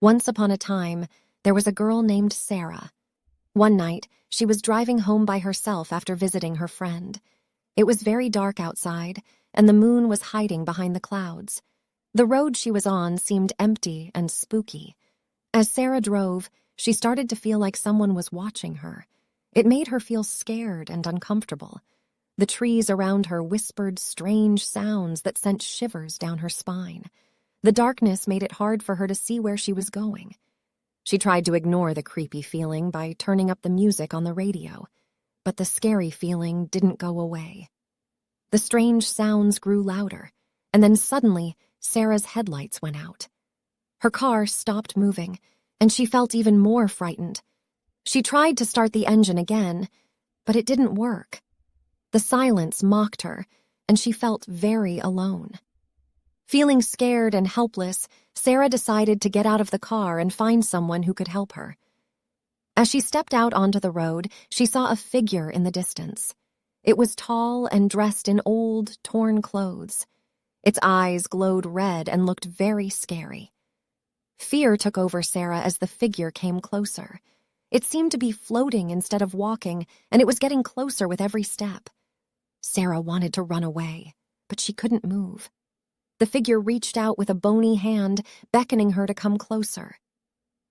Once upon a time, there was a girl named Sarah. One night, she was driving home by herself after visiting her friend. It was very dark outside, and the moon was hiding behind the clouds. The road she was on seemed empty and spooky. As Sarah drove, she started to feel like someone was watching her. It made her feel scared and uncomfortable. The trees around her whispered strange sounds that sent shivers down her spine. The darkness made it hard for her to see where she was going. She tried to ignore the creepy feeling by turning up the music on the radio, but the scary feeling didn't go away. The strange sounds grew louder, and then suddenly, Sarah's headlights went out. Her car stopped moving, and she felt even more frightened. She tried to start the engine again, but it didn't work. The silence mocked her, and she felt very alone. Feeling scared and helpless, Sarah decided to get out of the car and find someone who could help her. As she stepped out onto the road, she saw a figure in the distance. It was tall and dressed in old, torn clothes. Its eyes glowed red and looked very scary. Fear took over Sarah as the figure came closer. It seemed to be floating instead of walking, and it was getting closer with every step. Sarah wanted to run away, but she couldn't move. The figure reached out with a bony hand, beckoning her to come closer.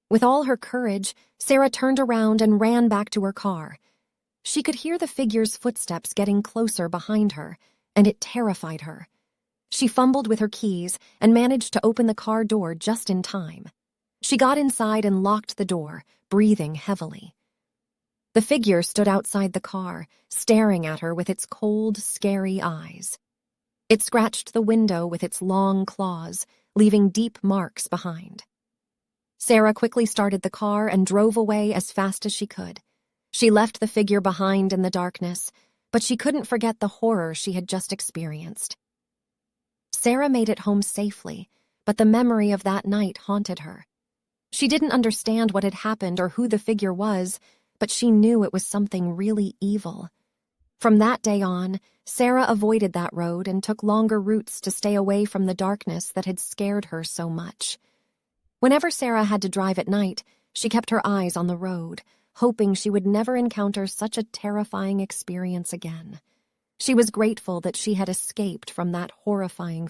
With all her courage, Sarah turned around and ran back to her car. She could hear the figure's footsteps getting closer behind her, and it terrified her. She fumbled with her keys and managed to open the car door just in time. She got inside and locked the door, breathing heavily. The figure stood outside the car, staring at her with its cold, scary eyes. It scratched the window with its long claws, leaving deep marks behind. Sarah quickly started the car and drove away as fast as she could. She left the figure behind in the darkness, but she couldn't forget the horror she had just experienced. Sarah made it home safely, but the memory of that night haunted her. She didn't understand what had happened or who the figure was, but she knew it was something really evil. From that day on, Sarah avoided that road and took longer routes to stay away from the darkness that had scared her so much. Whenever Sarah had to drive at night, she kept her eyes on the road, hoping she would never encounter such a terrifying experience again. She was grateful that she had escaped from that horrifying